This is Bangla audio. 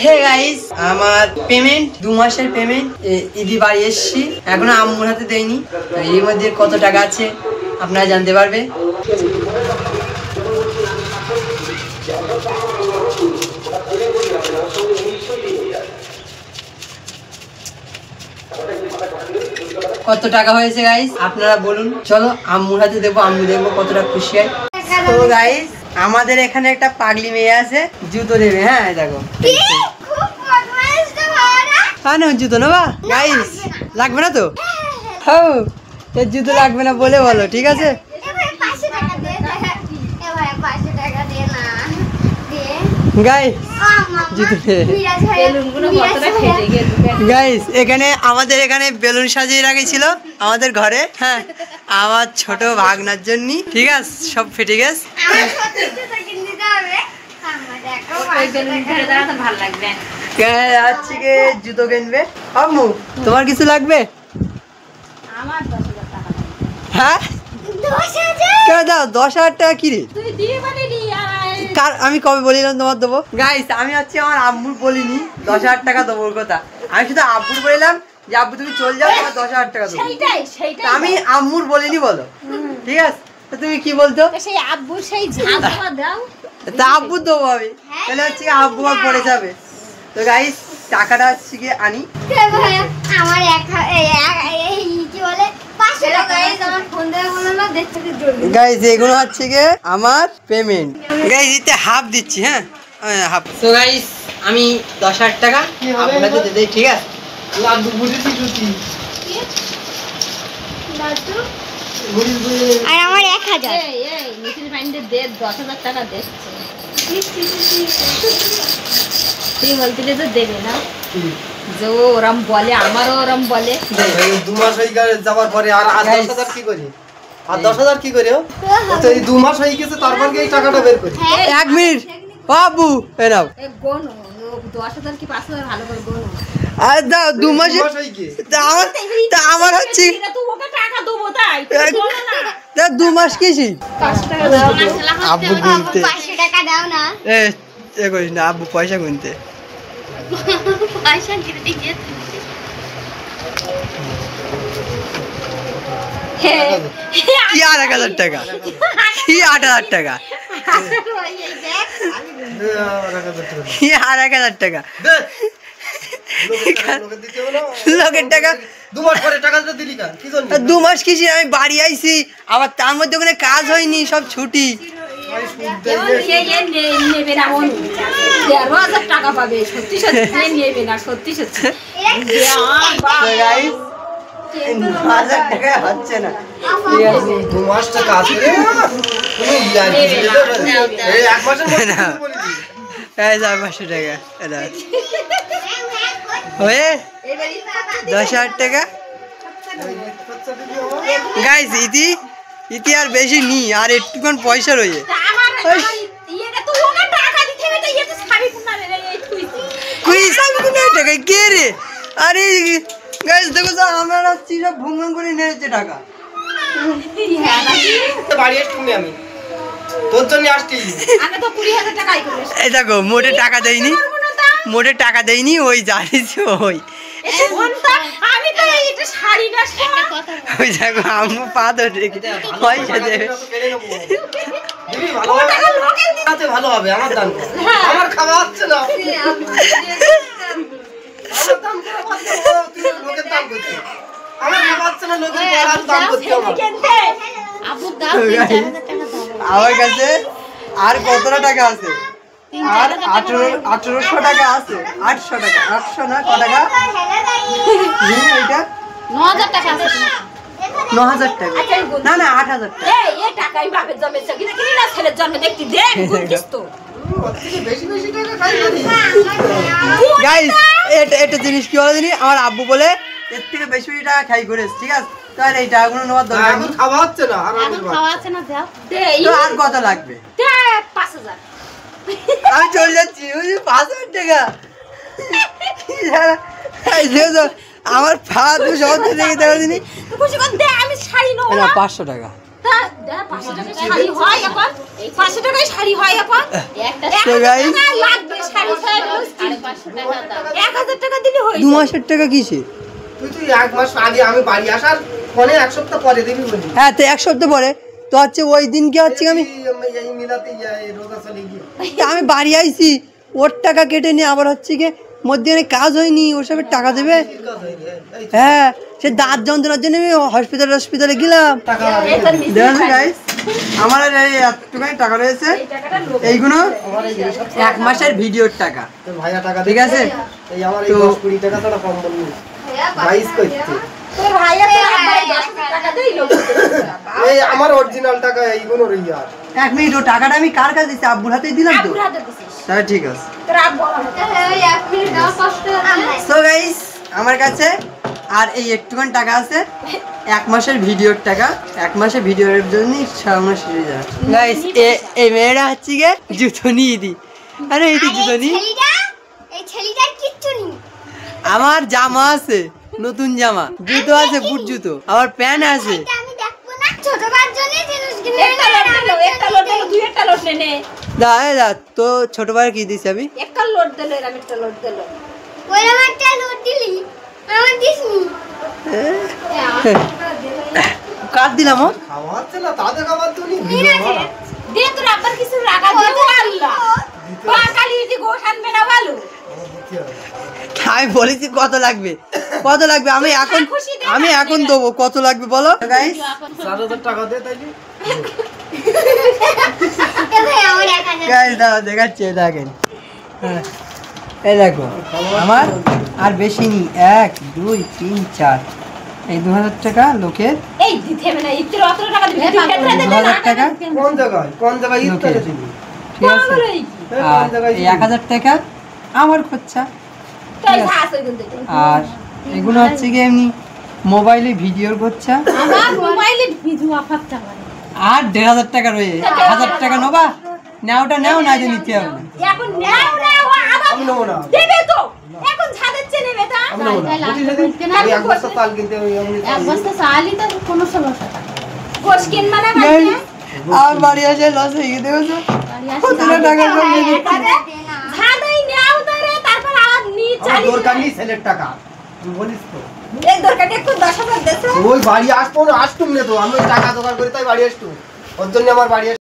হে গাইস, আমার পেমেন্ট 2 মাসের পেমেন্ট ঈদি বাড়ি এসেছি, এখনো আম্মুর হাতে দেয়নি। এর মধ্যে কত টাকা আছে আপনারা জানতে পারবে। কত টাকা হয়েছে গাইস আপনারা বলুন। চলো আম্মুর হাতে দেবো, আম্মু দেখবো কতটা খুশি হয়। তো গাইস আমাদের এখানে একটা পাগলি মেয়ে আছে, জুতো দেবে। হ্যাঁ দেখো, জুতো নেবা গাইস? লাগবে না তো? হ্যাঁ, জুতো লাগবে না বলে বলো, ঠিক আছে? গাইস এখানে আমাদের এখানে বেলুন সাজিয়ে রাখেছিল আমাদের ঘরে। হ্যাঁ, আমার ছোট ভাগনার জন্য, ঠিক আছে? সব ফেটে গেছে। জুতো কিনবে আম্মু, তোমার কিছু লাগবে? হ্যাঁ দাও, 10,000 টাকা কি রে? আমি কবে বলিলাম তোমার দেবো? গাইস আমি হচ্ছে আমার আব্বুর বলিনি 10,000 টাকা দেবো কথা। আমি শুধু আব্বুর বললাম যে আব্বু তুমি চলে যাও, তোমার 10,000 টাকা দেবো। আমি আম্মুর বলিনি, বলো ঠিক আছে? তুমি কি বলতো? তা আব্বু দেবো আমি, তাহলে হচ্ছে আব্বু পড়ে যাবে। তো গাইস টাকাটা হচ্ছে গিয়ে আনি। গাইস এগুলো হচ্ছে গিয়ে আমার পেমেন্ট। গাইস এতে হাফ দিচ্ছি। হ্যাঁ হাফ। তো গাইস আমি 10,000 টাকা আপনাকে দিয়ে দেই, ঠিক আছে? লাড্ডু বুঝেছি জুতি। আর আমার 1000। এই নিখিল মাইন্ডে দে 10,000 টাকা দিচ্ছে। তুই বলতিলে তো দেবে না, যে ওরম বলে, আমারও ওরম বলে। 2 মাস হয়ে যাওয়ার পরে আর 10,000 কি করি? আর 10,000 কি করে? তো এই 2 মাস হয়ে গেছে, তারপর কি এই টাকাটা বের করি? 1 মিনিট বাবু, এই নাও। এ গোনো 10,000 কি 5,000 ভালো করে গোনো। আর দাও 2 মাস হয়ে গেছে। তা আমার হচ্ছে তুই ওকে টাকা দেবো তাই গোনো না। তা 2 মাস কিছি 5 টাকা দাও। আব্বু গুনতে 500 টাকা দাও না। এ করিস না, আব্বু পয়সা গুনতে। পয়সা কিনতে গিয়ে কি 8,000 টাকা? কি 8,000 টাকা? কি 8,000 টাকা? লোকের টাকা 2 মাস পরে টাকাটা দিলি কেন? কি জন্য? 2 মাস কিছি, আমি বাড়ি আইছি, আবার তার মধ্যে ওখানে কাজ হয়নি, সব ছুটি। নেবে না, 13,000 টাকা পাবে। সত্যি সত্যি নেবে না, সত্যি সত্যি। 9,000 টাকা হচ্ছে না। 2 মাস টাকা আছে রে। এই 1 মাসের মধ্যে বলি দি। এই 500 টাকা এটা ওয়ে 10,000 টাকা। গাইস ইতি আর বেশি নি, আর একটুখান পয়সা রয়েছে। টাকা কে রে? আরে গাইস দেখো তো, আমরা আসছি সব ভুঙ্গন করে নিয়েছে টাকা। বাড়ি আসছি আমি, তোর জন্য আসছি। আমি তো 20,000 টাকাই করেছি। এই দেখো মোটে টাকা দেয়নি, মোটে টাকা দেয়নি, ওই জানিস ওই আমি তো এটা শাড়ি না কথা। ওই দেখো আম্মু পা ধরে পয়সা দেবে। দিবি ভালো আছে, ভালো হবে। আমার দান কর, আমার খাওয়া হচ্ছে না। আমার দান করে পাচ্ছে, তুই লোকের দান করছিস। আমার খাওয়া হচ্ছে না, লোকের আর দান করতে হবে। আবু দাও 3,000 টাকা দাও। আমার কাছে আর কতটা টাকা আছে? আর 1800 টাকা আছে। 800 টাকা, 800 না ক টাকা? এটা 9,000 টাকা আছে। 9,000 টাকা না না 8,000 টাকা। এই টাকাই বাপের জন্মেছে কিনা কিনা না, ছেলের জন্মে দেখতি দে গুনতিস তো। বেশি বেশি টাকা খাই না। গাইস এটা জিনিস কি বলে জানি, আমার আব্বু বলে এর থেকে বেশি বেশি টাকা খাই করিস, ঠিক আছে? তাহলে এই টাকাগুলো নেওয়ার দরকার নেই। খাওয়া হচ্ছে না, আর খাওয়া আছে না, দাও দে। তো আর কত লাগবে? দে 5,000। আমি চলে যাচ্ছি। ওই 5,000 টাকা আমার পা তো সব দেখে দেওয়া দিনি। খুশি কর দে, আমি শাড়ি নেব না। 500 টাকা। তা 500 টাকা শাড়ি হয় এখন 500 টাকায় শাড়ি হয় এখন একটা তো guys, লাগবে শাড়ি 500 টাকা দাম 1000 টাকা দিলে হয় 2 মাসের টাকা কিসে? তুই 1 মাস আগে আমি বাড়ি আসার পরে 1 সপ্তাহ পরে দিবি বলি। হ্যাঁ তো 1 সপ্তাহ পরে তো হচ্ছে ওই দিনকে হচ্ছে আমি এই মিলাতে যাই রোজা চলে গিয়ে। তা আমি বাড়ি আইছি ওর টাকা কেটে নিয়ে আবার হচ্ছে কি মধ্যখানে কাজ হয়নি ওসবের টাকা দেবে। হ্যাঁ সে দাঁত যন্ত্রণার জন্য আমি হসপিটালে গেলাম। টাকা দেখেন গাইস আমার আর এই একটুখানি টাকা রয়েছে, এইগুলো 1 মাসের ভিডিওর টাকা। তোর ভাইয়া টাকা ঠিক আছে এই আমার এই তো 10-20 টাকা ছাড়া কম বলনি 22 করতে। তোর ভাইয়া তো আব্বাই 10 টাকা দেই লোক এই আমার অরিজিনাল টাকা এইগুলো রই আর 1 মিনিট ও টাকাটা আমি কার কাছে দিচ্ছি? আব্বুর হাতেই দিলাম তো। আব্বুর হাতে দিছিস তাহলে ঠিক আছে। তোর আব্বু ওই 1 মিনিট দাও 5 টাকা সো গাইস আমার কাছে আর এই একটুখানি টাকা আছে 1 মাসের ভিডিওর টাকা। 1 মাসের ভিডিওর জন্য 6 মাস হয়ে যায়। গাইস এই মেয়েরা হচ্ছে গিয়ে জুতো নিয়ে দি। আরে এই জুতো নি এই ছেলেটার কিচ্ছু নেই। আমার জামা আছে, নতুন জামা, জুতো আছে, বুট জুতো, আবার প্যান্ট আছে। এটা আমি দেখবো না। ছোটবার জন্য জিনিস কিনে একটা লোড দিলো দুই একটা লোড নে দা তো ছোট ভাই কি দিছি আমি? একটা লোড দিলো এরকম একটা লোড দিলো ওই আমারটা লোড দিলি আমার দিসনি। কাট দিলাম ও। খাওয়াচ্ছে না তাদের খাবার তো নি দে তোর আব্বার কিছু রাখা দে আল্লাহ কালি যদি গোশ আনবে না ভালো আমি বলেছি কত লাগবে কত লাগবে, আমি এখন দেবো। কত লাগবে বলো গাইস? 4000 টাকা দে তাই কি এ ভাই আমার 1000 গাইস দাও দেখাচ্ছি, দেখেন। হ্যাঁ এই দেখো আমার আর বেশি নি 1 2 3 4 এই 2000 টাকা লোকের, এই দিতে হবে না ইত্র অত টাকা দিবি 2000 টাকা কোন জায়গায় ঈদ করে দিবি ঠিক আছে। আর এই 1000 টাকা আমার খরচা। তাই হাস ওই দিন থেকে আর এগুলো হচ্ছে কি এমনি মোবাইলে ভিডিওর খরচা। আমার মোবাইলে ভিডিও আপাতত মানে আর 1500 টাকা রয়েছে। 1000 টাকা নেবা নাওটা নাও না যে নিতে হবে না। এখন নাও না ও আবার আমি নেবো না দেবে তো এখন ছাড়াচ্ছে নেবে তা আমি নেবো না আমি 1 বস্তা চাল কিনতে আমি এক বস্তা চালই তো কোনো সমস্যা না। গোশ কিনবা না Guys, কালকে আমার বাড়ি আসে লস হয়ে গেছে দেখেছো? কতটা টাকা জমিয়ে দিচ্ছি। ছাড়াই নাও ধরে তারপর আবার নি আমার চালি দরকার নেই ছেলের টাকা তুই বলিস তো এই দরকার একটু 10000 দেছো ওই বাড়ি আসতো না আসতুম না তো আমি ওই টাকা জোগাড় করি তাই বাড়ি আসতুম ওর জন্য আমার বাড়ি